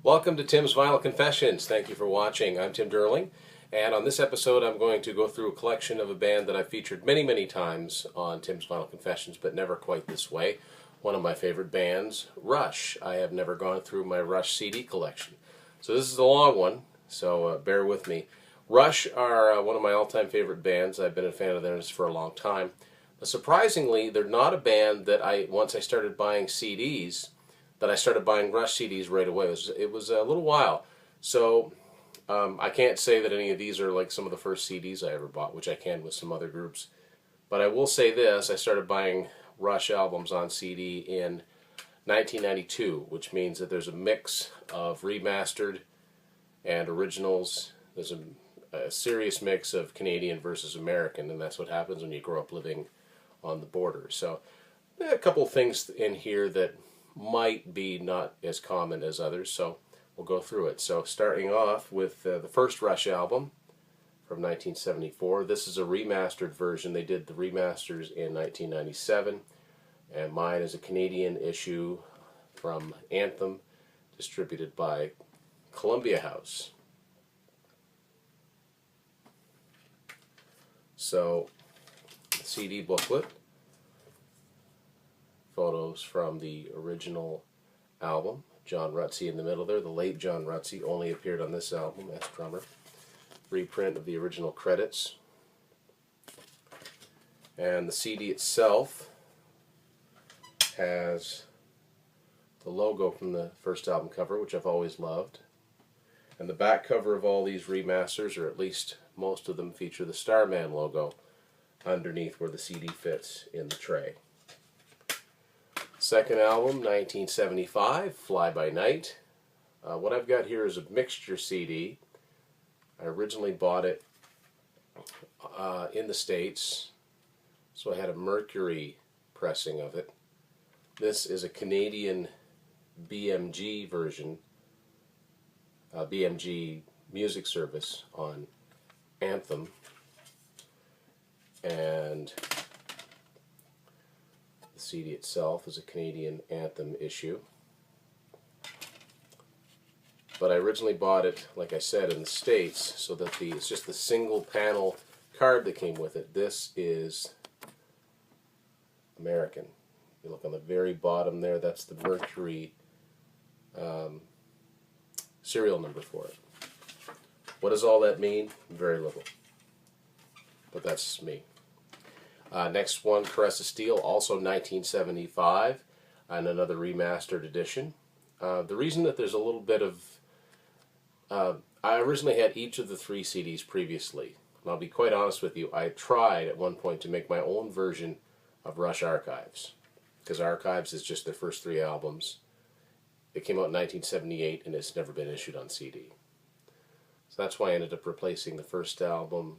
Welcome to Tim's Vinyl Confessions. Thank you for watching. I'm Tim Derling, and on this episode I'm going to go through a collection of a band that I've featured many times on Tim's Vinyl Confessions, but never quite this way. One of my favorite bands, Rush. I have never gone through my Rush CD collection. So this is a long one, so bear with me. Rush are one of my all-time favorite bands. I've been a fan of theirs for a long time. But surprisingly, they're not a band that once I started buying CDs, that I started buying Rush CDs right away. It was a little while. So I can't say that any of these are like some of the first CDs I ever bought, which I can with some other groups. But I will say this, I started buying Rush albums on CD in 1992, which means that there's a mix of remastered and originals. There's a serious mix of Canadian versus American, and that's what happens when you grow up living on the border. So a couple of things in here that might be not as common as others, so we'll go through it. So starting off with the first Rush album from 1974. This is a remastered version. They did the remasters in 1997, and mine is a Canadian issue from Anthem, distributed by Columbia House. So, the CD booklet, photos from the original album. John Rutsey in the middle there. The late John Rutsey only appeared on this album as drummer. Reprint of the original credits. And the CD itself has the logo from the first album cover, which I've always loved. And the back cover of all these remasters, or at least most of them, feature the Starman logo underneath where the CD fits in the tray. Second album, 1975, Fly By Night. What I've got here is a mixture CD. I originally bought it in the States, so I had a Mercury pressing of it. This is a Canadian BMG version, BMG music service on Anthem, and the CD itself is a Canadian Anthem issue. But I originally bought it, like I said, in the States, so that it's just the single panel card that came with it. This is American. You look on the very bottom there, that's the Mercury serial number for it. What does all that mean? Very little. But that's me. Next one, Caress of Steel, also 1975, and another remastered edition. The reason that there's a little bit of... I originally had each of the three CDs previously. And I'll be quite honest with you, I tried at one point to make my own version of Rush Archives, because Archives is just their first three albums. It came out in 1978, and it's never been issued on CD. So that's why I ended up replacing the first album,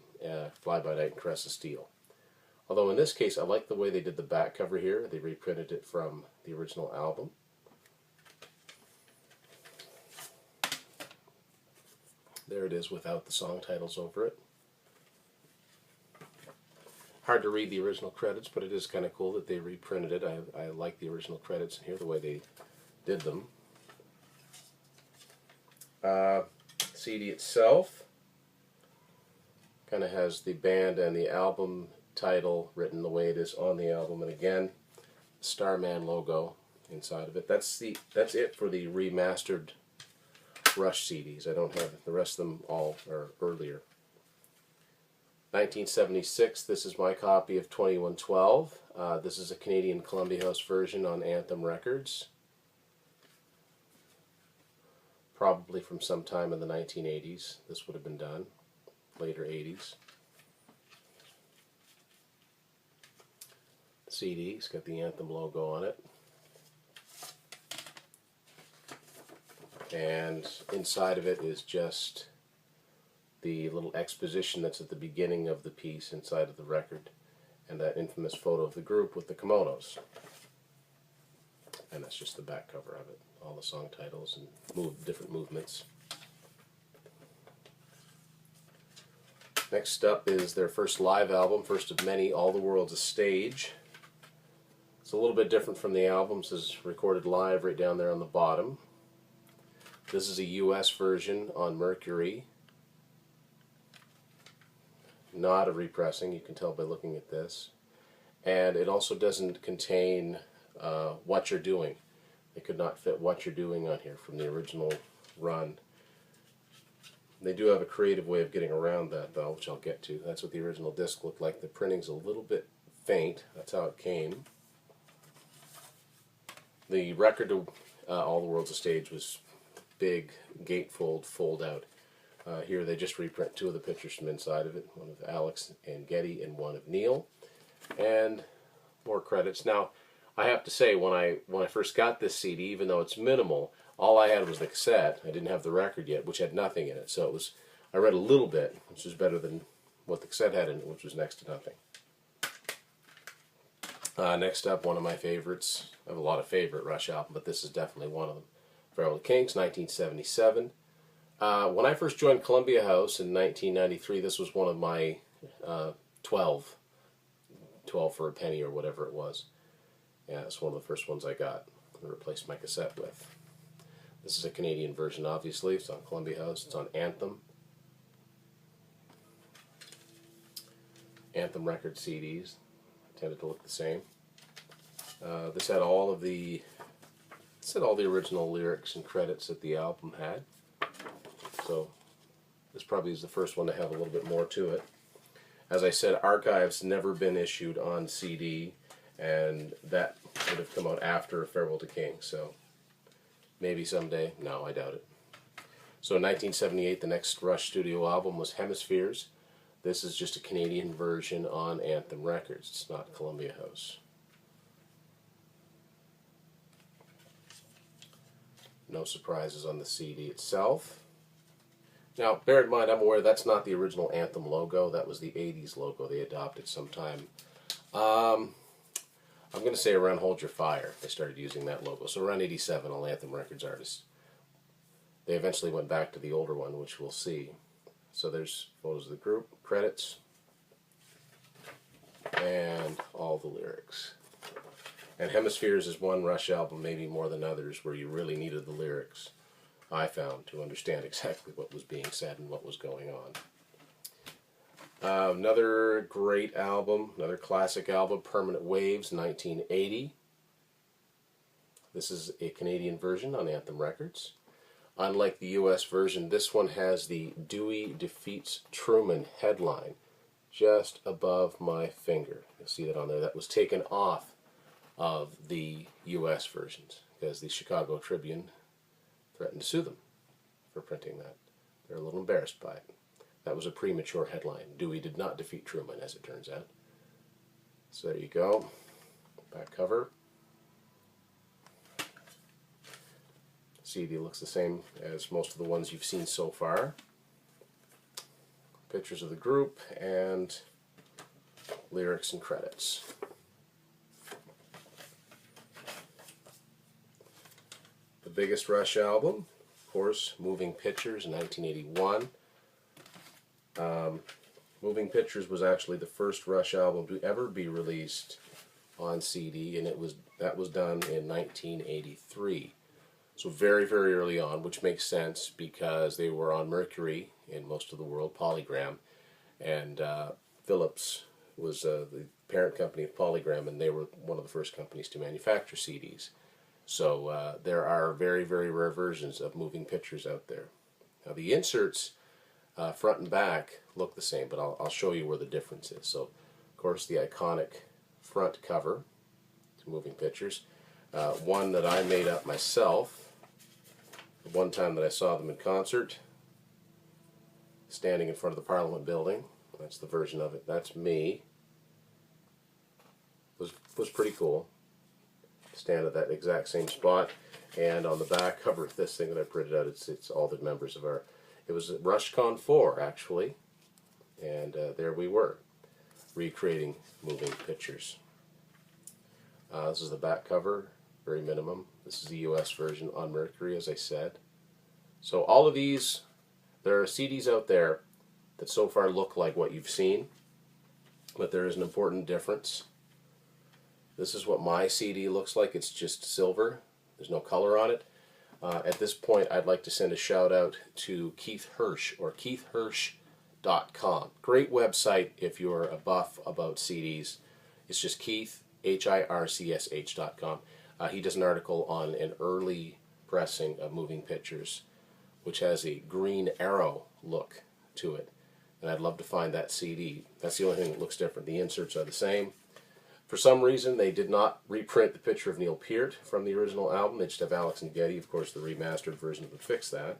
Fly By Night and Caress of Steel. Although in this case, I like the way they did the back cover here. They reprinted it from the original album. There it is without the song titles over it. Hard to read the original credits, but it is kind of cool that they reprinted it. I like the original credits in here, the way they did them. CD itself kind of has the band and the album title written the way it is on the album, and again, the Starman logo inside of it. That's it for the remastered Rush CDs. I don't have the rest of them. All are earlier. 1976. This is my copy of 2112. This is a Canadian Columbia House version on Anthem Records, probably from sometime in the 1980s. This would have been done, later 80s. CD, it's got the Anthem logo on it. And inside of it is just the little exposition that's at the beginning of the piece inside of the record, and that infamous photo of the group with the kimonos. And that's just the back cover of it. All the song titles and different movements. Next up is their first live album, first of many, All the World's a Stage. It's a little bit different from the albums. It's recorded live right down there on the bottom. This is a US version on Mercury. Not a repressing, you can tell by looking at this. And it also doesn't contain What You're Doing. They could not fit What You're Doing on here from the original run. They do have a creative way of getting around that, though, which I'll get to. That's what the original disc looked like. The printing's a little bit faint. That's how it came. The record of All the World's a Stage was big, gatefold, fold out. Here they just reprint two of the pictures from inside of it, one of Alex and Getty and one of Neil. And more credits. Now, I have to say, when I first got this CD, even though it's minimal, all I had was the cassette. I didn't have the record yet, which had nothing in it. So it was, I read a little bit, which was better than what the cassette had in it, which was next to nothing. Next up, one of my favorites. I have a lot of favorite Rush albums, but this is definitely one of them. Farewell to Kings, 1977. When I first joined Columbia House in 1993, this was one of my 12 for a penny or whatever it was. Yeah, it's one of the first ones I got to replace my cassette with. This is a Canadian version, obviously. It's on Columbia House. It's on Anthem. Anthem record CDs. Tended to look the same. This had all the original lyrics and credits that the album had. So this probably is the first one to have a little bit more to it. As I said, Archive's never been issued on CD, and that would have come out after Farewell to King. So maybe someday. No, I doubt it. So in 1978, the next Rush studio album was Hemispheres. This is just a Canadian version on Anthem Records. It's not Columbia House. No surprises on the CD itself. Now, bear in mind, I'm aware that's not the original Anthem logo. That was the 80s logo they adopted sometime. I'm going to say around Hold Your Fire, they started using that logo. So around 87, all Anthem Records artists. They eventually went back to the older one, which we'll see. So there's photos of the group, credits, and all the lyrics. And Hemispheres is one Rush album, maybe more than others, where you really needed the lyrics, I found, to understand exactly what was being said and what was going on. Another great album, another classic album, Permanent Waves, 1980. This is a Canadian version on Anthem Records. Unlike the US version, this one has the Dewey Defeats Truman headline just above my finger. You'll see that on there. That was taken off of the US versions because the Chicago Tribune threatened to sue them for printing that. They're a little embarrassed by it. That was a premature headline. Dewey did not defeat Truman, as it turns out. So there you go. Back cover. CD looks the same as most of the ones you've seen so far. Pictures of the group and lyrics and credits. The biggest Rush album, of course, Moving Pictures, 1981. Moving Pictures was actually the first Rush album to ever be released on CD, and that was done in 1983. So very, very early on, which makes sense because they were on Mercury in most of the world, Polygram, and Philips was the parent company of Polygram, and they were one of the first companies to manufacture CDs. So there are very, very rare versions of Moving Pictures out there. Now the inserts, front and back, look the same, but I'll show you where the difference is. So, of course, the iconic front cover to Moving Pictures, one that I made up myself. The one time that I saw them in concert, standing in front of the Parliament building. That's the version of it. That's me. Was pretty cool. Stand at that exact same spot. And on the back cover of this thing that I printed out, it's all the members of our. It was at RushCon 4 actually, and there we were, recreating Moving Pictures. This is the back cover, very minimum. This is the US version on Mercury, as I said. So all of these, there are CDs out there that so far look like what you've seen, but there is an important difference. This is what my CD looks like. It's just silver. There's no color on it. At this point, I'd like to send a shout out to Keith Hirsch, or keithhirsch.com. Great website if you're a buff about CDs. It's just Keith, HIRCSH.com. He does an article on an early pressing of moving pictures, which has a Green Arrow look to it. And I'd love to find that CD. That's the only thing that looks different. The inserts are the same. For some reason, they did not reprint the picture of Neil Peart from the original album. They just have Alex and Getty. Of course, the remastered version would fix that.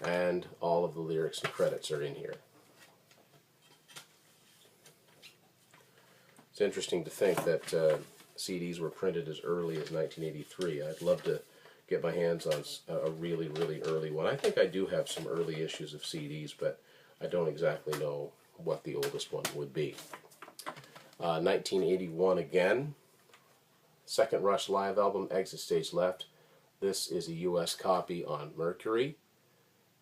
And all of the lyrics and credits are in here. It's interesting to think that CDs were printed as early as 1983. I'd love to get my hands on a really, really early one. I think I do have some early issues of CDs, but I don't exactly know what the oldest one would be. 1981 again. Second Rush live album, Exit Stage Left. This is a US copy on Mercury.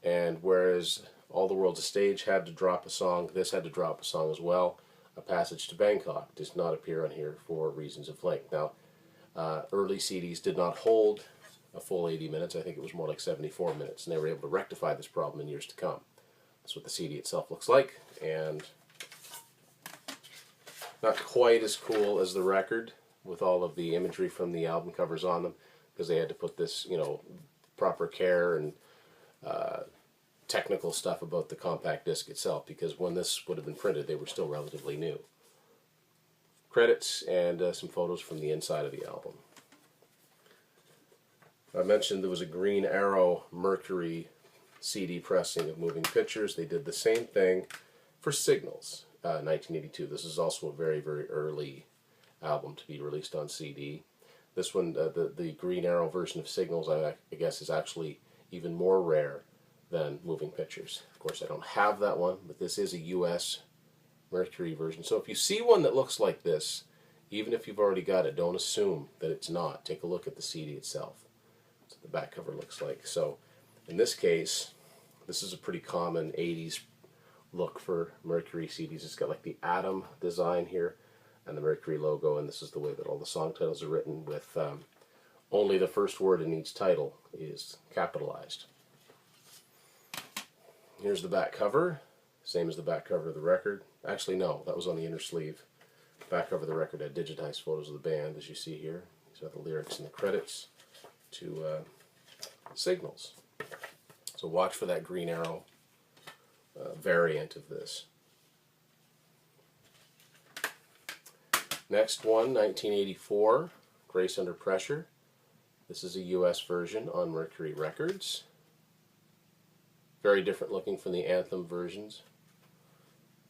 And whereas All the World's a Stage had to drop a song, this had to drop a song as well. A Passage to Bangkok does not appear on here for reasons of length. Now, early CDs did not hold a full 80 minutes. I think it was more like 74 minutes, and they were able to rectify this problem in years to come. That's what the CD itself looks like, and not quite as cool as the record with all of the imagery from the album covers on them, because they had to put this, proper care and technical stuff about the compact disc itself, because when this would have been printed, they were still relatively new. Credits and some photos from the inside of the album. I mentioned there was a Green Arrow Mercury CD pressing of Moving Pictures. They did the same thing for Signals, 1982. This is also a very, very early album to be released on CD. This one, the Green Arrow version of Signals, I guess, is actually even more rare than Moving Pictures. Of course, I don't have that one, but this is a US Mercury version. So if you see one that looks like this, even if you've already got it, don't assume that it's not. Take a look at the CD itself. That's what the back cover looks like. So in this case, this is a pretty common 80s look for Mercury CDs. It's got like the atom design here and the Mercury logo, and this is the way that all the song titles are written, with only the first word in each title is capitalized. Here's the back cover, same as the back cover of the record. Actually, no, that was on the inner sleeve. Back cover of the record had digitized photos of the band, as you see here. These are the lyrics and the credits to Signals. So watch for that Green Arrow variant of this. Next one, 1984, Grace Under Pressure. This is a US version on Mercury Records. Very different looking from the Anthem versions.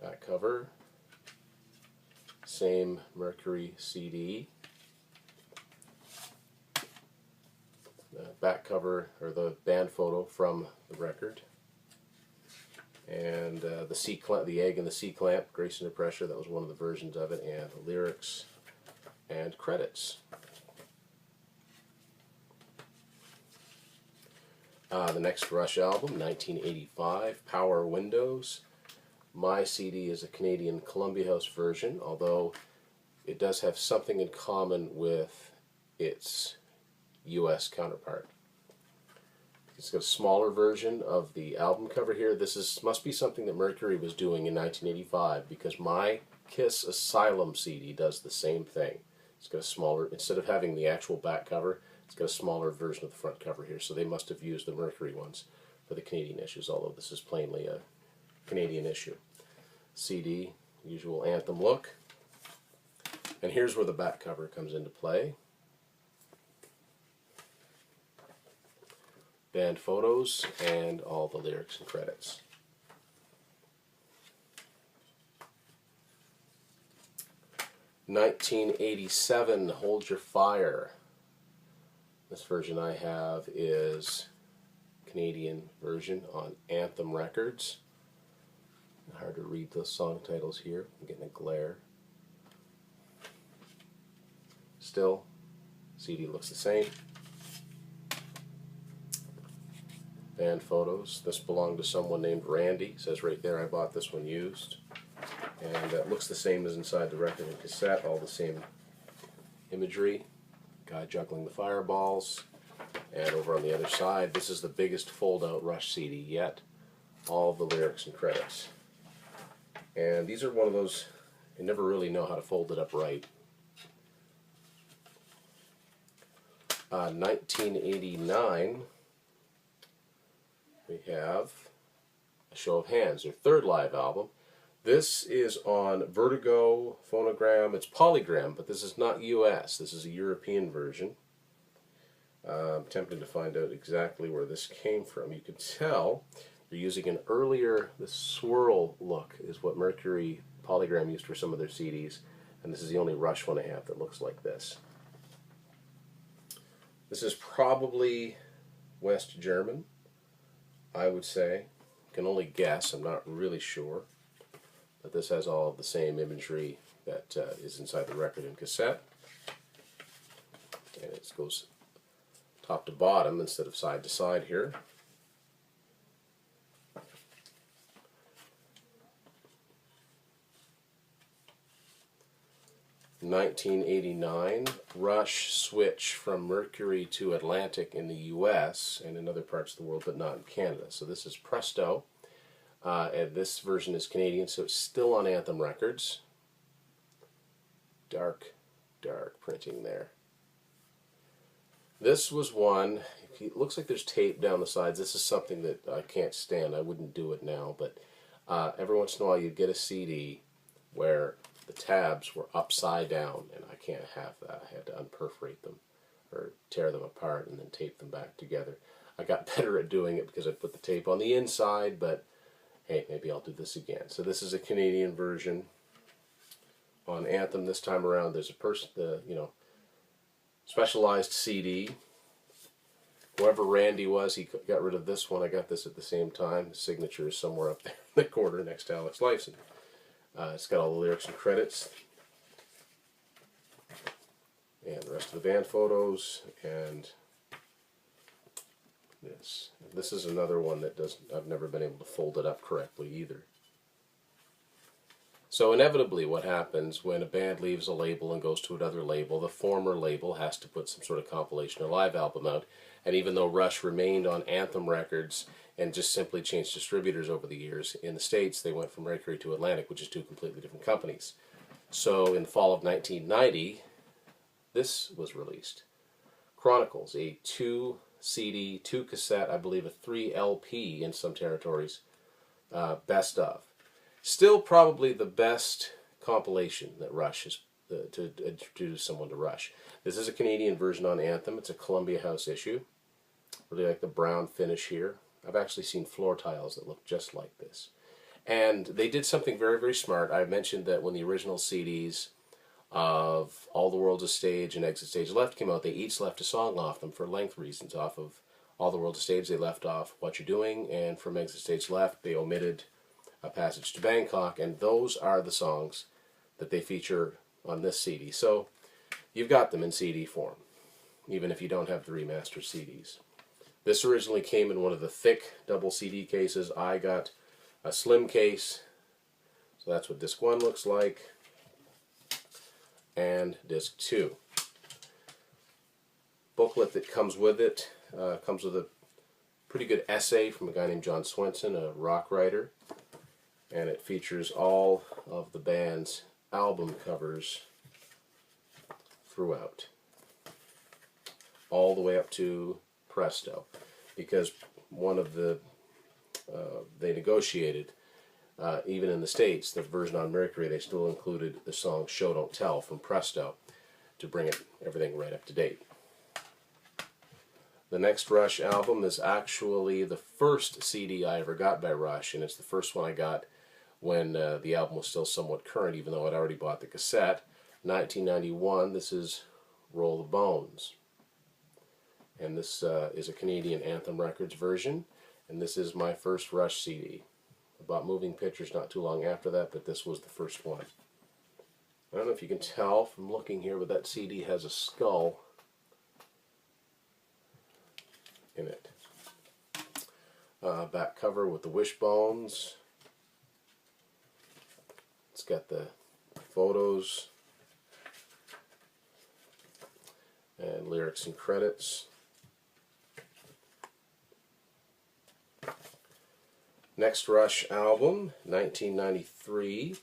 Back cover. Same Mercury CD. Back cover, or the band photo from the record. And the egg and the C clamp, Grace Under Pressure, that was one of the versions of it, and the lyrics and credits. The next Rush album, 1985, Power Windows. My CD is a Canadian Columbia House version, although it does have something in common with its US counterpart. It's got a smaller version of the album cover here. This must be something that Mercury was doing in 1985, because my Kiss Asylum CD does the same thing. It's got a smaller, instead of having the actual back cover, it's got a smaller version of the front cover here. So they must have used the Mercury ones for the Canadian issues, although this is plainly a Canadian issue. CD, usual Anthem look. And here's where the back cover comes into play. Band photos and all the lyrics and credits. (1987) Hold Your Fire. This version I have is Canadian version on Anthem Records. Hard to read the song titles here. I'm getting a glare. Still, CD looks the same. Band photos. This belonged to someone named Randy. It says right there, I bought this one used. And it looks the same as inside the record and cassette. All the same imagery. Guy juggling the fireballs. And over on the other side, this is the biggest fold-out Rush CD yet. All of the lyrics and credits. And these are one of those, you never really know how to fold it up right. 1989, we have A Show of Hands, their third live album. This is on Vertigo, Phonogram, it's Polygram, but this is not US, this is a European version. I'm tempted to find out exactly where this came from. You can tell they're using an earlier, the swirl look is what Mercury Polygram used for some of their CDs, and this is the only Rush one I have that looks like this. This is probably West German, I would say. Can only guess, I'm not really sure. But this has all of the same imagery that is inside the record and cassette. And it goes top to bottom instead of side to side here. In 1989, Rush switch from Mercury to Atlantic in the US and in other parts of the world, but not in Canada. So this is Presto, and this version is Canadian, so it's still on Anthem Records. Dark, dark printing there. This was one, it looks like there's tape down the sides. This is something that I can't stand. I wouldn't do it now, but every once in a while you'd get a CD where the tabs were upside down, and I can't have that. I had to unperforate them or tear them apart and then tape them back together. I got better at doing it because I put the tape on the inside, but hey, maybe I'll do this again. So this is a Canadian version on Anthem this time around. There's a specialized CD. Whoever Randy was, he got rid of this one. I got this at the same time. The signature is somewhere up there in the corner next to Alex Lifeson. It's got all the lyrics and credits, and the rest of the band photos, and this. This is another one that I've never been able to fold it up correctly either. So inevitably what happens when a band leaves a label and goes to another label, the former label has to put some sort of compilation or live album out. And even though Rush remained on Anthem Records and just simply changed distributors over the years, in the States they went from Mercury to Atlantic, which is two completely different companies. So in the fall of 1990, this was released. Chronicles, a 2 CD, 2 cassette, I believe a 3 LP in some territories, best of. Still probably the best compilation that Rush is, to introduce someone to Rush. This is a Canadian version on Anthem. It's a Columbia House issue. Really like the brown finish here. I've actually seen floor tiles that look just like this. And they did something very, very smart. I mentioned that when the original CDs of All the World's a Stage and Exit Stage Left came out, they each left a song off them for length reasons. Off of All the World's a Stage, they left off What You're Doing, and from Exit Stage Left, they omitted A Passage to Bangkok, and those are the songs that they feature on this CD. So you've got them in CD form, even if you don't have the remastered CDs. This originally came in one of the thick double CD cases. I got a slim case, so that's what disc 1 looks like, and disc 2. Booklet that comes with it comes with a pretty good essay from a guy named John Swenson, a rock writer, and it features all of the band's album covers throughout, all the way up to Presto, because one of the they negotiated, even in the States, the version on Mercury, they still included the song Show Don't Tell from Presto to bring everything right up to date. The next Rush album is actually the first CD I ever got by Rush, and it's the first one I got when the album was still somewhat current, even though I'd already bought the cassette. 1991, this is Roll the Bones. And this is a Canadian Anthem Records version, and this is my first Rush CD. I bought Moving Pictures not too long after that, but this was the first one. I don't know if you can tell from looking here, but that CD has a skull in it. Back cover with the wishbones. It's got the photos and lyrics and credits. Next Rush album, 1993,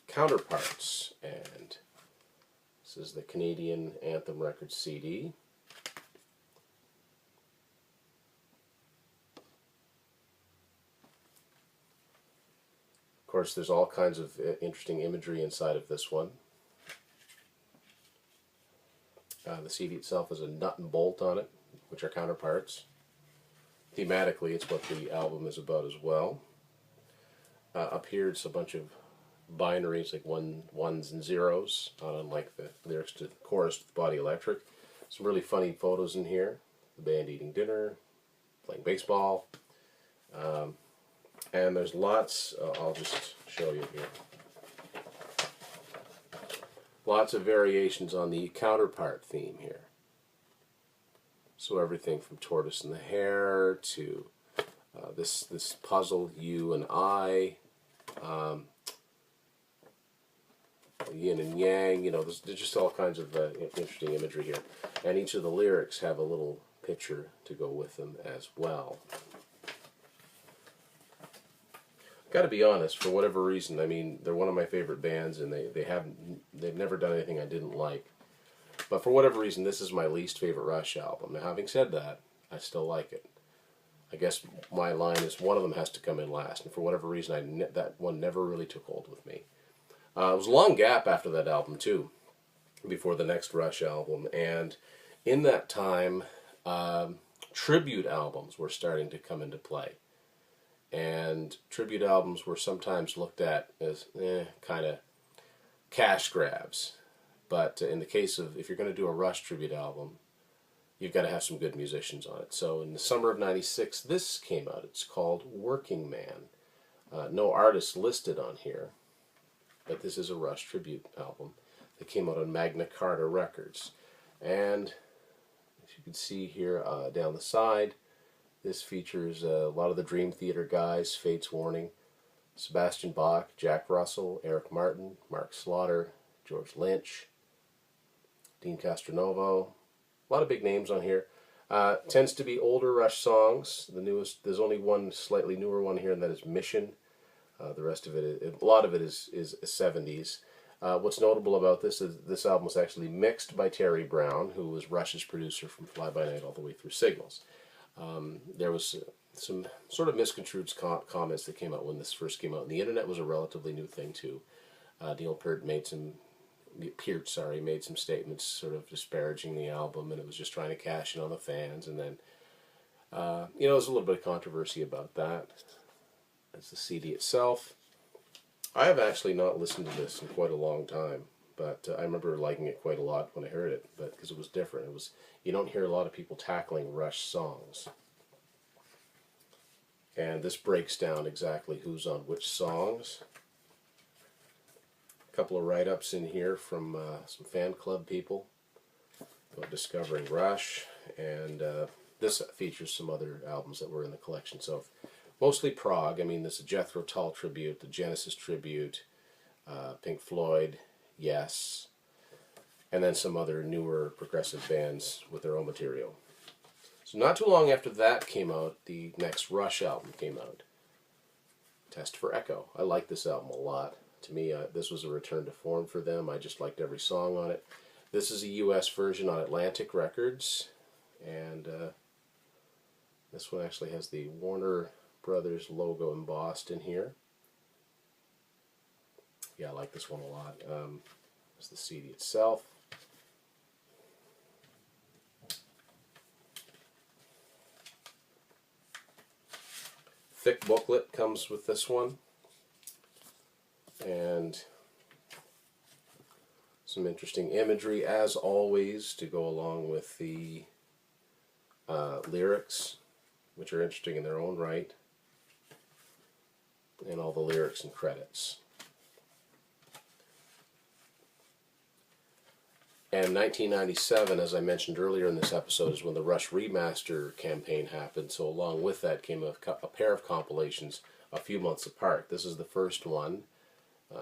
Counterparts, and this is the Canadian Anthem Records CD. Of course, there's all kinds of interesting imagery inside of this one. The CD itself has a nut and bolt on it, which are counterparts. Thematically, it's what the album is about as well. Up here, it's a bunch of binaries, like ones and zeros, unlike the lyrics to the chorus with Body Electric. Some really funny photos in here. The band eating dinner, playing baseball. And there's lots, I'll just show you here. Lots of variations on the counterpart theme here. So everything from Tortoise and the Hare to this puzzle, You and I, Yin and Yang, you know, there's just all kinds of interesting imagery here. And each of the lyrics have a little picture to go with them as well. Got to be honest, for whatever reason, I mean, they're one of my favorite bands, and they've never done anything I didn't like. But for whatever reason, this is my least favorite Rush album. Now, having said that, I still like it. I guess my line is one of them has to come in last, and for whatever reason, that one never really took hold with me. It was a long gap after that album, too, before the next Rush album, and in that time, tribute albums were starting to come into play. And tribute albums were sometimes looked at as kind of cash grabs. But in the case of, if you're going to do a Rush tribute album, you've got to have some good musicians on it. So in the summer of '96, this came out. It's called Working Man. No artist listed on here, but this is a Rush tribute album that came out on Magna Carta Records. And as you can see here down the side, this features a lot of the Dream Theater guys, Fates Warning, Sebastian Bach, Jack Russell, Eric Martin, Mark Slaughter, George Lynch, Dean Castronovo. A lot of big names on here. Tends to be older Rush songs. The newest, there's only one slightly newer one here, and that is Mission. The rest of it, a lot of it is 70s. What's notable about this is this album was actually mixed by Terry Brown, who was Rush's producer from Fly By Night all the way through Signals. There was some sort of misconstrued comments that came out when this first came out, and the internet was a relatively new thing too. Neil Peart made some statements sort of disparaging the album, and it was just trying to cash in on the fans. And then, you know, there's a little bit of controversy about that. That's the CD itself. I have actually not listened to this in quite a long time, but I remember liking it quite a lot when I heard it, but because it was different. It was, you don't hear a lot of people tackling Rush songs. And this breaks down exactly who's on which songs. A couple of write-ups in here from some fan club people about discovering Rush, and this features some other albums that were in the collection. So mostly prog. I mean, there's a Jethro Tull tribute, the Genesis tribute, Pink Floyd, Yes, and then some other newer progressive bands with their own material. So not too long after that came out, the next Rush album came out, Test for Echo. I like this album a lot. To me, this was a return to form for them. I just liked every song on it. This is a U.S. version on Atlantic Records, and this one actually has the Warner Brothers logo embossed in here. Yeah, I like this one a lot. There's the CD itself. Thick booklet comes with this one, and some interesting imagery, as always, to go along with the lyrics, which are interesting in their own right, and all the lyrics and credits. And 1997, as I mentioned earlier in this episode, is when the Rush Remaster campaign happened. So along with that came a pair of compilations a few months apart. This is the first one.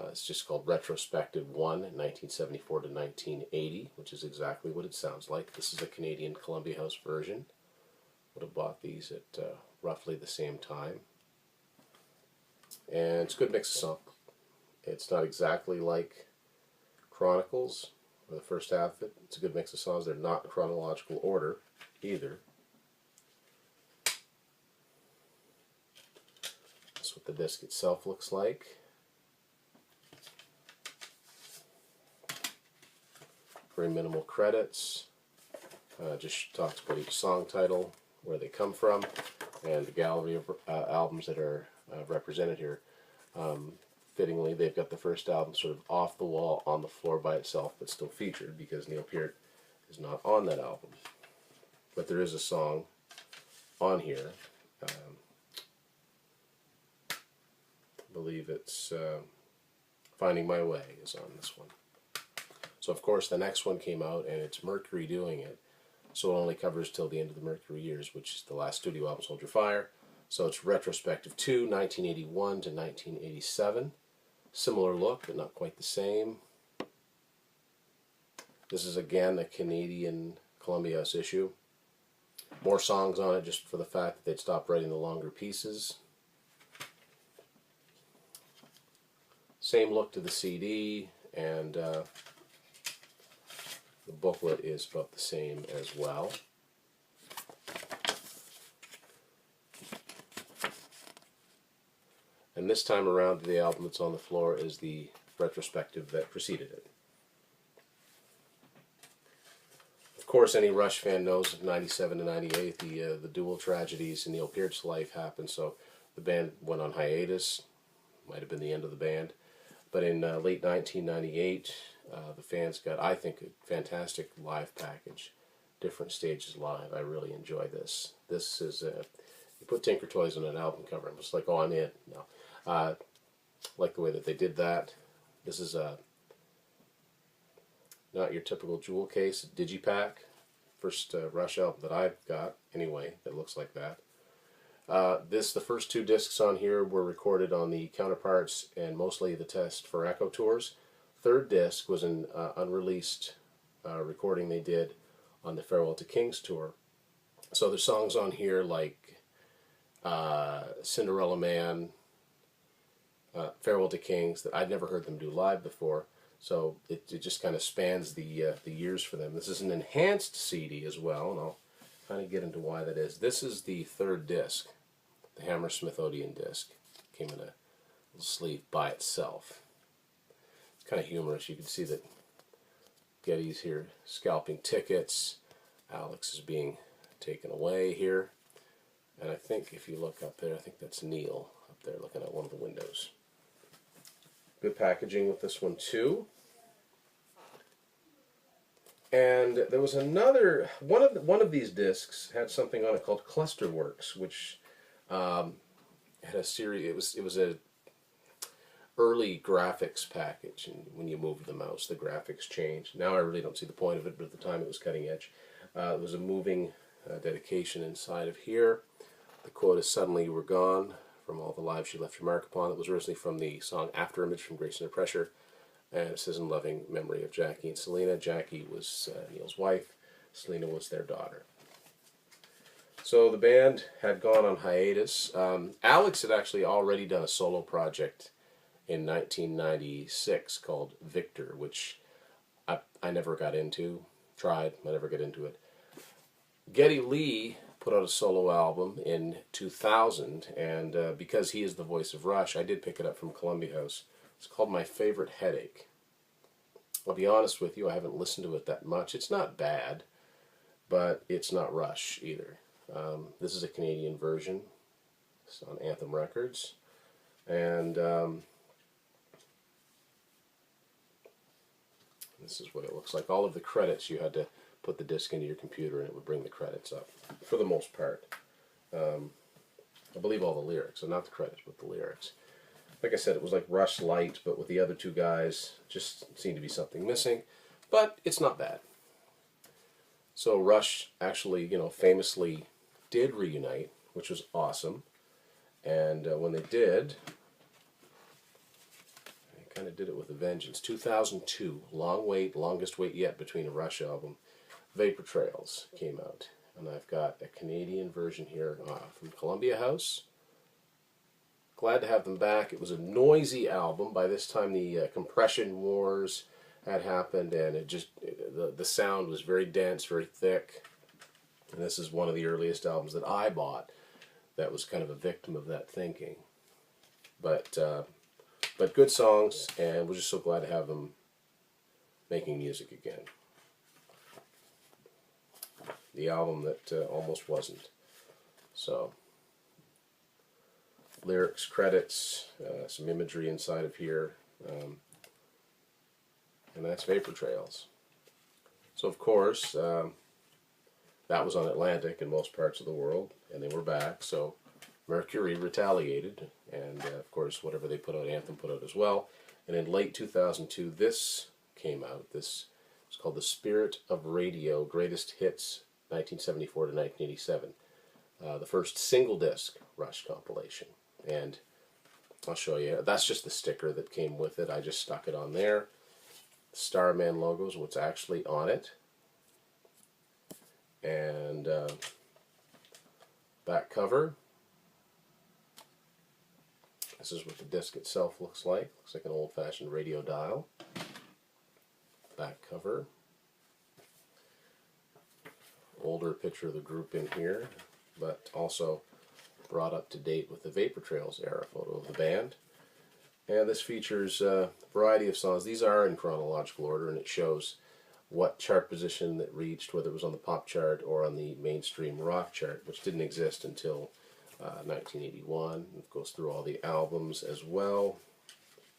It's just called Retrospective 1, 1974 to 1980, which is exactly what it sounds like. This is a Canadian Columbia House version. Would have bought these at roughly the same time. and it's a good mix of songs. It's not exactly like Chronicles, or the first half of it. It's a good mix of songs. They're not in chronological order either. That's what the disc itself looks like. Very minimal credits. Just talks about each song title, where they come from, and the gallery of albums that are represented here. Fittingly, they've got the first album sort of off the wall on the floor by itself, but still featured because Neil Peart is not on that album. But there is a song on here. I believe it's Finding My Way is on this one. So of course the next one came out and it's Mercury doing it. So it only covers till the end of the Mercury years, which is the last studio album, Hold Your Fire. So it's retrospective to 1981 to 1987. Similar look, but not quite the same. This is again a Canadian Columbia House issue. More songs on it just for the fact that they'd stopped writing the longer pieces. Same look to the CD, and the booklet is about the same as well. And this time around, the album that's on the floor is the retrospective that preceded it. Of course, any Rush fan knows that 97 to 98, the dual tragedies in Neil Peart's life happened, so the band went on hiatus. Might have been the end of the band. But in late 1998, the fans got, I think, a fantastic live package. Different stages live. I really enjoy this. This is, you put Tinker Toys on an album cover, and it's like, oh, I'm in. No. Like the way that they did that. This is not your typical jewel case, digipack. First Rush album that I've got, anyway, that looks like that. The first two discs on here were recorded on the Counterparts and mostly the Test for Echo tours. Third disc was an unreleased recording they did on the Farewell to Kings tour. So there's songs on here like Cinderella Man, Farewell to Kings, that I'd never heard them do live before. So it just kind of spans the years for them. This is an enhanced CD as well, and I'll kind of get into why that is. This is the third disc, the Hammersmith Odeon disc. Came in a little sleeve by itself. It's kind of humorous. You can see that Getty's here scalping tickets. Alex is being taken away here. And I think if you look up there, I think that's Neil up there looking at one of the windows. Good packaging with this one too. And there was another one of these discs had something on it called Clusterworks, which had a series. It was a early graphics package, and when you moved the mouse, the graphics changed. Now I really don't see the point of it, but at the time it was cutting edge. It was a moving dedication inside of here. The quote is, "Suddenly you were gone, from all the lives you left your mark upon." It was originally from the song After Image from Grace Under Pressure, and it says, "In loving memory of Jackie and Selena." Jackie was Neil's wife, Selena was their daughter. So the band had gone on hiatus. Alex had actually already done a solo project in 1996 called Victor, which I never got into. Tried, I never got into it. Geddy Lee put out a solo album in 2000, and because he is the voice of Rush, I did pick it up from Columbia House. It's called My Favorite Headache. I'll be honest with you, I haven't listened to it that much. It's not bad, but it's not Rush either. This is a Canadian version. It's on Anthem Records. And this is what it looks like. All of the credits, you had to put the disc into your computer and it would bring the credits up, for the most part. I believe all the lyrics, so not the credits, but the lyrics. Like I said, it was like Rush Light, but with the other two guys, just seemed to be something missing. But it's not bad. So Rush actually, famously did reunite, which was awesome. And when they did, they kind of did it with a vengeance. 2002, long wait, longest wait yet between a Rush album. Vapor Trails came out, and I've got a Canadian version here from Columbia House. glad to have them back. It was a noisy album. By this time, the compression wars had happened, and the sound was very dense, very thick. And this is one of the earliest albums that I bought that was kind of a victim of that thinking. But good songs, and we're just so glad to have them making music again. The album that almost wasn't. So, lyrics, credits, some imagery inside of here, and that's Vapor Trails. So, of course, that was on Atlantic in most parts of the world, and they were back, so Mercury retaliated, and of course whatever they put out, Anthem put out as well. And in late 2002 this came out. This was called The Spirit of Radio, Greatest Hits 1974 to 1987. The first single disc Rush compilation. And I'll show you, that's just the sticker that came with it. I just stuck it on there. The Starman logo is what's actually on it. And back cover. This is what the disc itself looks like. Looks like an old-fashioned radio dial. Back cover. Older picture of the group in here, but also brought up to date with the Vapor Trails era photo of the band. And this features a variety of songs. These are in chronological order, and it shows what chart position that reached, whether it was on the pop chart or on the mainstream rock chart, which didn't exist until 1981. It goes through all the albums as well.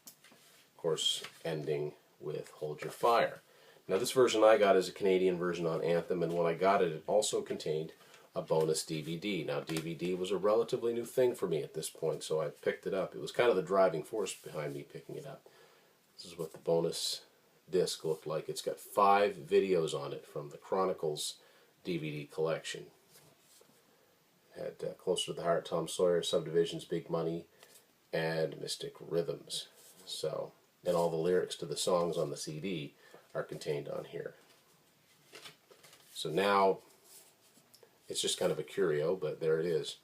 Of course, ending with Hold Your Fire. Now this version I got is a Canadian version on Anthem, and when I got it, it also contained a bonus DVD. Now DVD was a relatively new thing for me at this point, so I picked it up. It was kind of the driving force behind me picking it up. This is what the bonus disc looked like. It's got 5 videos on it from the Chronicles DVD collection. Had Closer to the Heart, Tom Sawyer, Subdivisions, Big Money, and Mystic Rhythms. So, and all the lyrics to the songs on the CD are contained on here. So now, it's just kind of a curio, but there it is.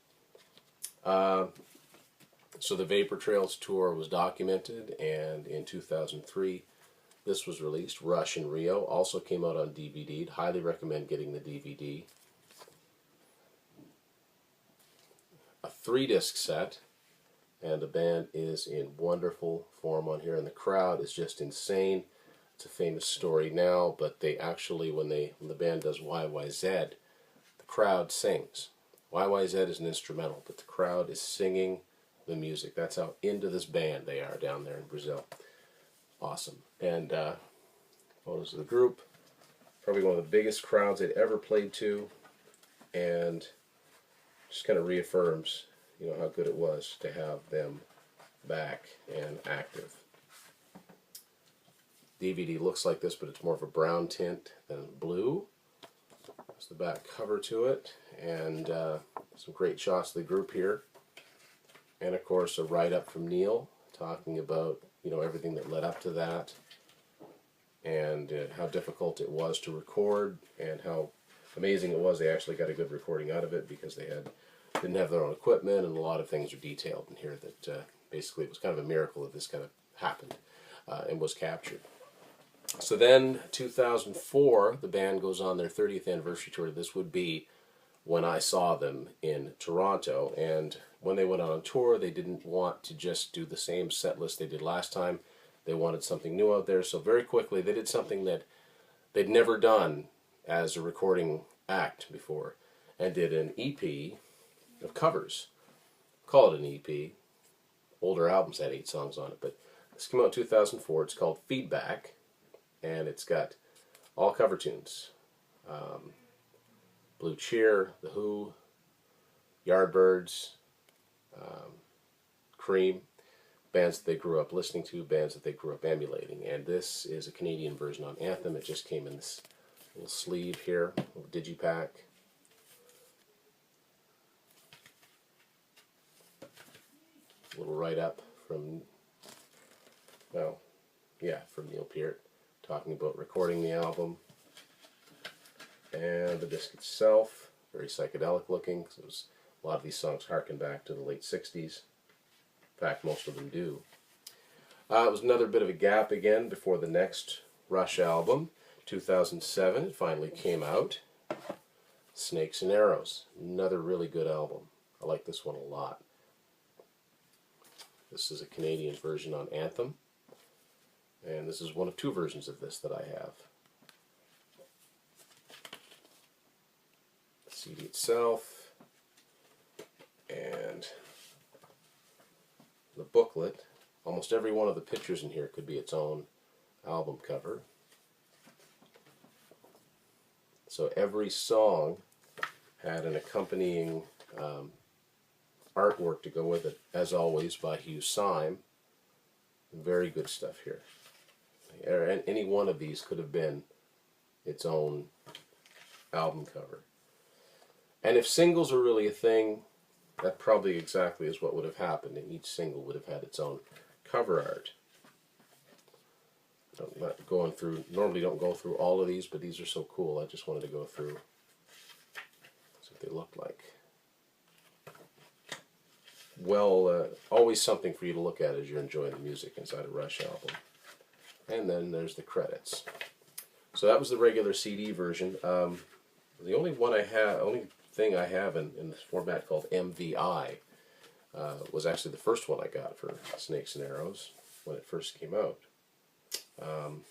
So the Vapor Trails tour was documented, and in 2003, this was released. Rush in Rio also came out on DVD. I'd highly recommend getting the DVD. A 3-disc set, and the band is in wonderful form on here, and the crowd is just insane. It's a famous story now, but they actually, when the band does YYZ, the crowd sings. YYZ is an instrumental, but the crowd is singing the music. That's how into this band they are down there in Brazil. Awesome. And photos of the group. Probably one of the biggest crowds they'd ever played to, and just kind of reaffirms, you know, how good it was to have them back and active. DVD looks like this, but it's more of a brown tint than blue. That's the back cover to it, and some great shots of the group here. And of course, a write-up from Neil talking about, you know, everything that led up to that, and how difficult it was to record, and how amazing it was they actually got a good recording out of it, because they didn't have their own equipment, and a lot of things are detailed in here that basically it was kind of a miracle that this kind of happened and was captured. So then, 2004, the band goes on their 30th anniversary tour. This would be when I saw them in Toronto, and when they went on tour, they didn't want to just do the same set list they did last time. They wanted something new out there, so very quickly they did something that they'd never done as a recording act before, and did an EP of covers. Call it an EP. Older albums had 8 songs on it, but this came out in 2004. It's called Feedback, and it's got all cover tunes. Blue Cheer, The Who, Yardbirds, Cream, bands that they grew up listening to, bands that they grew up emulating. And this is a Canadian version on Anthem. It just came in this little sleeve here, little digipack. A little write-up from, well, yeah, from Neil Peart, talking about recording the album. And the disc itself, very psychedelic looking, because a lot of these songs harken back to the late 60s. In fact, most of them do. It was another bit of a gap again before the next Rush album. 2007, it finally came out. Snakes and Arrows, another really good album. I like this one a lot. This is a Canadian version on Anthem, and this is one of two versions of this that I have. The CD itself, and the booklet. Almost every one of the pictures in here could be its own album cover. So every song had an accompanying artwork to go with it, as always by Hugh Syme. Very good stuff here. Any one of these could have been its own album cover. And if singles are really a thing, that probably exactly is what would have happened, and each single would have had its own cover art. I'm not going through, normally don't go through all of these, but these are so cool, I just wanted to go through, see what they look like. Well, always something for you to look at as you're enjoying the music inside a Rush album. And then there's the credits. So that was the regular CD version. The only thing I have in this format called MVI was actually the first one I got for Snakes and Arrows when it first came out. And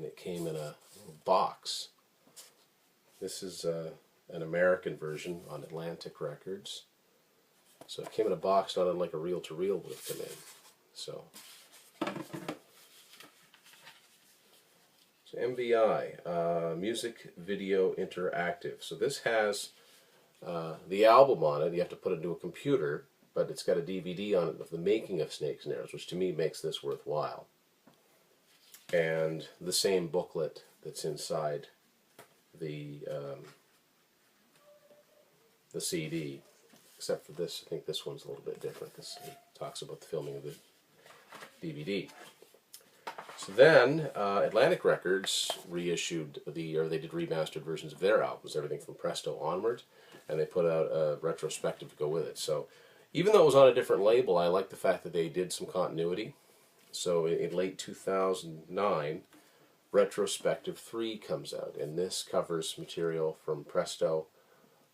it came in a little box. This is an American version on Atlantic Records. So it came in a box, not unlike a reel-to-reel would have come in. So MVI, Music Video Interactive. So this has the album on it. You have to put it into a computer, but it's got a DVD on it of the making of Snakes and Arrows, which to me makes this worthwhile. And the same booklet that's inside the CD, except for this. I think this one's a little bit different because it talks about the filming of the DVD. So then Atlantic Records reissued they did remastered versions of their albums, everything from Presto onward, and they put out a retrospective to go with it. So even though it was on a different label, I like the fact that they did some continuity. So in late 2009, Retrospective 3 comes out, and this covers material from Presto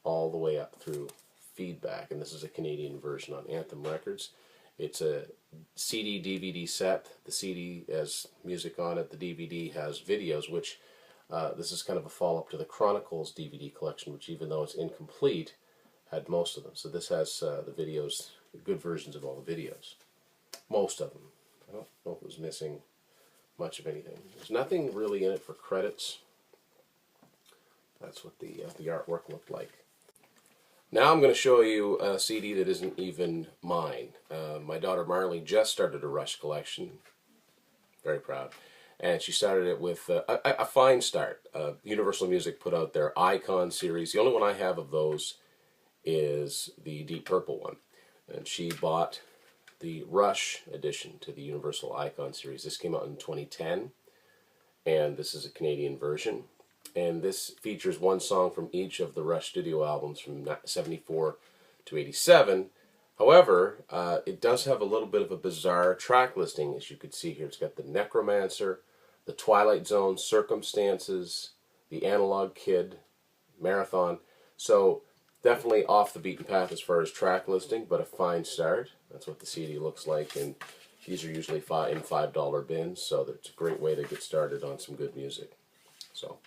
all the way up through Feedback, and this is a Canadian version on Anthem Records. It's a CD-DVD set. The CD has music on it. The DVD has videos, which this is kind of a follow-up to the Chronicles DVD collection, which even though it's incomplete, had most of them. So this has the videos, good versions of all the videos. Most of them. I don't know if it was missing much of anything. There's nothing really in it for credits. That's what the artwork looked like. Now I'm going to show you a CD that isn't even mine. My daughter Marley just started a Rush collection. Very proud. And she started it with a fine start. Universal Music put out their Icon series. The only one I have of those is the Deep Purple one. And she bought the Rush edition to the Universal Icon series. This came out in 2010, and this is a Canadian version. And this features one song from each of the Rush studio albums from 74 to 87. However, it does have a little bit of a bizarre track listing, as you can see here. It's got the Necromancer, the Twilight Zone, Circumstances, the Analog Kid, Marathon. So definitely off the beaten path as far as track listing, but a fine start. That's what the CD looks like, and these are usually in $5 bins, so that's a great way to get started on some good music. So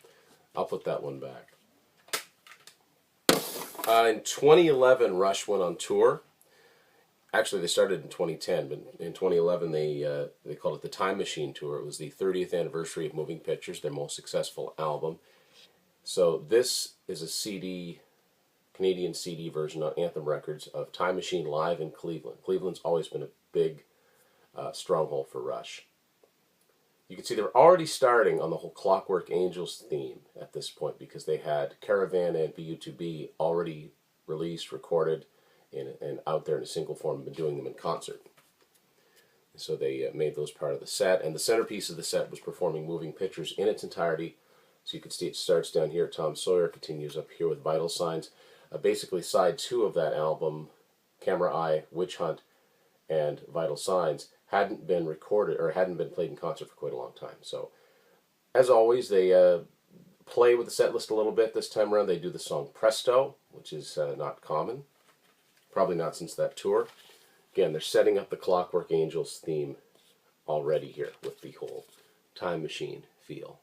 I'll put that one back. In 2011, Rush went on tour. Actually, they started in 2010, but in 2011 they called it the Time Machine Tour. It was the 30th anniversary of Moving Pictures, their most successful album. So this is a CD, Canadian CD version on Anthem Records of Time Machine live in Cleveland. Cleveland's always been a big stronghold for Rush. You can see they're already starting on the whole Clockwork Angels theme at this point, because they had Caravan and BU2B already released, recorded, and out there in a single form, and been doing them in concert. So they made those part of the set, and the centerpiece of the set was performing Moving Pictures in its entirety. So you can see it starts down here, Tom Sawyer, continues up here with Vital Signs. Basically side 2 of that album, Camera Eye, Witch Hunt, and Vital Signs hadn't been recorded or hadn't been played in concert for quite a long time. So, as always, they play with the set list a little bit. This time around, they do the song Presto, which is not common. Probably not since that tour. Again, they're setting up the Clockwork Angels theme already here with the whole time machine feel.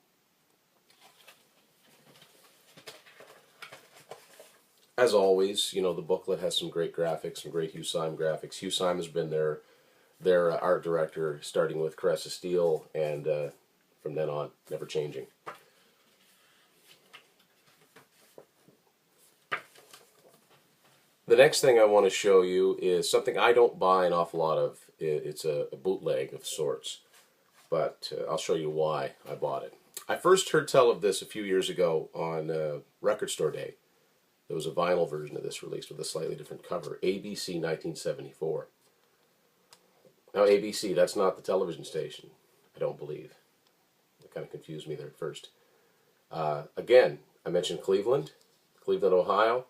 As always, you know, the booklet has some great graphics, some great Hugh Syme graphics. Hugh Syme has been their art director, starting with Caress of Steel, and from then on, never changing. The next thing I want to show you is something I don't buy an awful lot of. It's a bootleg of sorts, but I'll show you why I bought it. I first heard tell of this a few years ago on Record Store Day. There was a vinyl version of this released with a slightly different cover, ABC 1974. Now ABC, that's not the television station, I don't believe. It kind of confused me there at first. Again, I mentioned Cleveland, Ohio.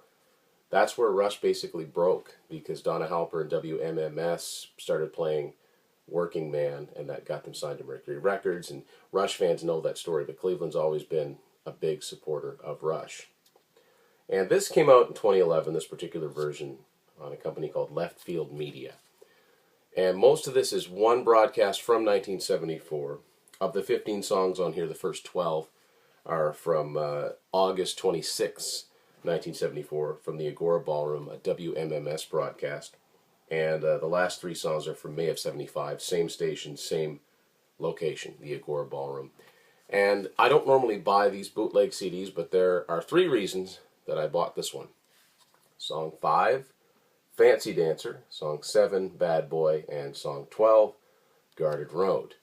That's where Rush basically broke, because Donna Halper and WMMS started playing Working Man, and that got them signed to Mercury Records. And Rush fans know that story, but Cleveland's always been a big supporter of Rush. And this came out in 2011, this particular version, on a company called Left Field Media. And most of this is one broadcast from 1974. Of the 15 songs on here, the first 12 are from August 26, 1974, from the Agora Ballroom, a WMMS broadcast. And the last 3 songs are from May of 75, same station, same location, the Agora Ballroom. And I don't normally buy these bootleg CDs, but there are 3 reasons that I bought this one. Song 5, Fancy Dancer. Song 7, Bad Boy. And Song 12, Guarded Road.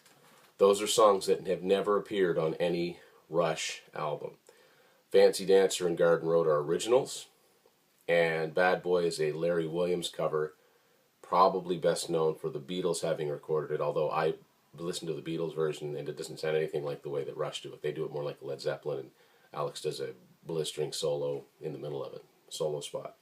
Those are songs that have never appeared on any Rush album. Fancy Dancer and Garden Road are originals, and Bad Boy is a Larry Williams cover, probably best known for the Beatles having recorded it, although I listened to the Beatles version and it doesn't sound anything like the way that Rush do it. They do it more like Led Zeppelin, and Alex does a blistering solo in the middle of it, solo spot.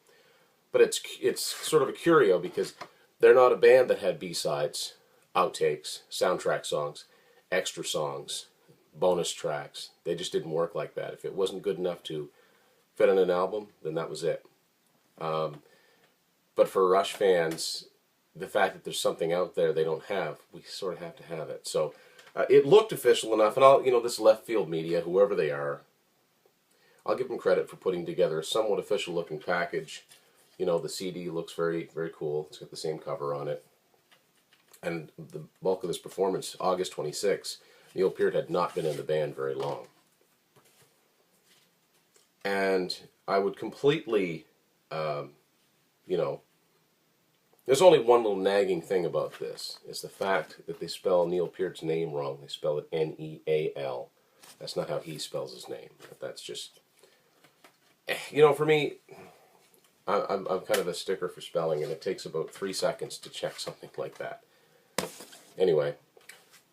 But it's sort of a curio, because they're not a band that had B-sides, outtakes, soundtrack songs, extra songs, bonus tracks. They just didn't work like that. If it wasn't good enough to fit on an album, then that was it. But for Rush fans, the fact that there's something out there they don't have, we sort of have to have it. So it looked official enough, and this Left Field Media, whoever they are, I'll give them credit for putting together a somewhat official looking package. You know, the CD looks very, very cool. It's got the same cover on it. And the bulk of this performance, August 26, Neil Peart had not been in the band very long. And I would completely, there's only one little nagging thing about this. It's the fact that they spell Neil Peart's name wrong. They spell it Neal. That's not how he spells his name. But that's just, for me, I'm kind of a sticker for spelling, and it takes about 3 seconds to check something like that. Anyway,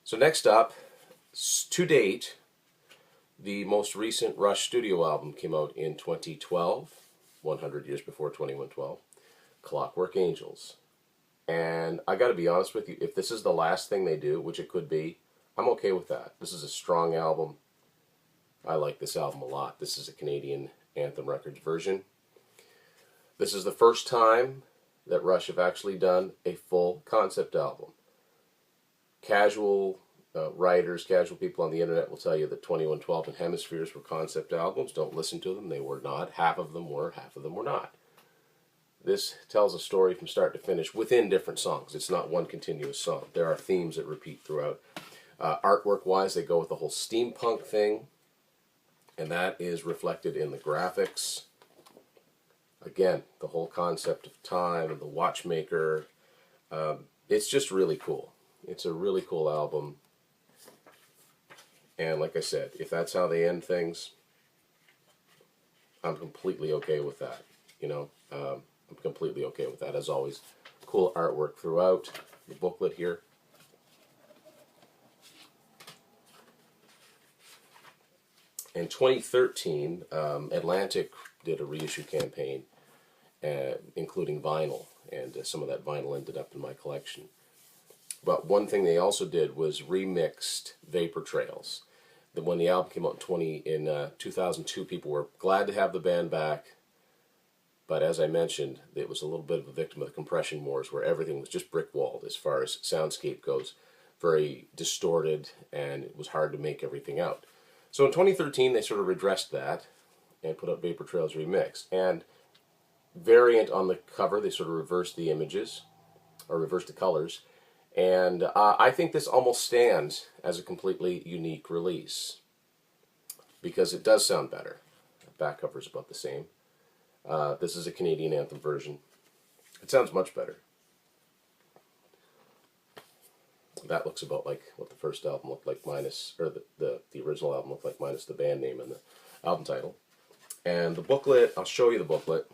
so next up, to date, the most recent Rush studio album came out in 2012, 100 years before 2112, Clockwork Angels. And I got to be honest with you, if this is the last thing they do, which it could be, I'm okay with that. This is a strong album. I like this album a lot. This is a Canadian Anthem Records version. This is the first time that Rush have actually done a full concept album. Casual writers, casual people on the internet will tell you that 2112 and Hemispheres were concept albums. Don't listen to them. They were not. Half of them were, half of them were not. This tells a story from start to finish within different songs. It's not one continuous song. There are themes that repeat throughout. Artwork-wise, they go with the whole steampunk thing, and that is reflected in the graphics. Again, the whole concept of time and the watchmaker. It's just really cool. It's a really cool album. And like I said, if that's how they end things, I'm completely okay with that. I'm completely okay with that. As always, cool artwork throughout the booklet here. In 2013, Atlantic did a reissue campaign, including vinyl, and some of that vinyl ended up in my collection. But one thing they also did was remixed Vapor Trails. When the album came out in 2002, people were glad to have the band back. But as I mentioned, it was a little bit of a victim of the compression wars, where everything was just brick-walled as far as soundscape goes. Very distorted, and it was hard to make everything out. So in 2013, they sort of redressed that and put out Vapor Trails Remix. And variant on the cover, they sort of reversed the images, or reversed the colors. And I think this almost stands as a completely unique release, because it does sound better. The back cover is about the same. This is a Canadian anthem version. It sounds much better. That looks about like what the first album looked like, minus, or the original album looked like, minus the band name and the album title. And the booklet, I'll show you the booklet.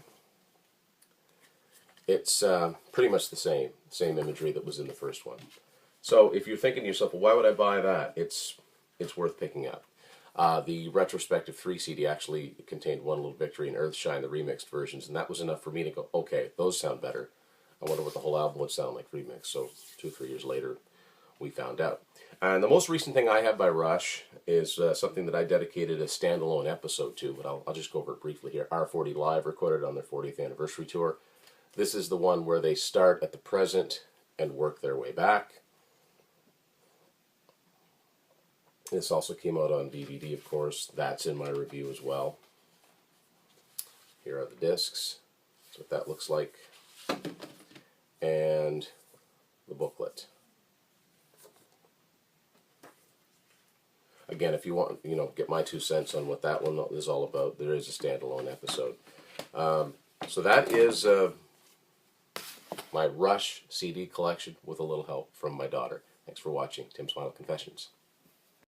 It's pretty much the same imagery that was in the first one. So if you're thinking to yourself, well, why would I buy that? It's worth picking up. The retrospective 3 CD actually contained One Little Victory and Earthshine, the remixed versions, and that was enough for me to go, okay, those sound better. I wonder what the whole album would sound like remixed. So 2 or 3 years later, we found out. And the most recent thing I have by Rush is something that I dedicated a standalone episode to, but I'll just go over it briefly here. R40 Live, recorded on their 40th anniversary tour. This is the one where they start at the present and work their way back. This also came out on DVD, of course. That's in my review as well. Here are the discs. That's what that looks like. And the booklet. Again, if you want, get my 2 cents on what that one is all about, there is a standalone episode. So that is my Rush CD collection with a little help from my daughter. Thanks for watching Tim's Final Confessions.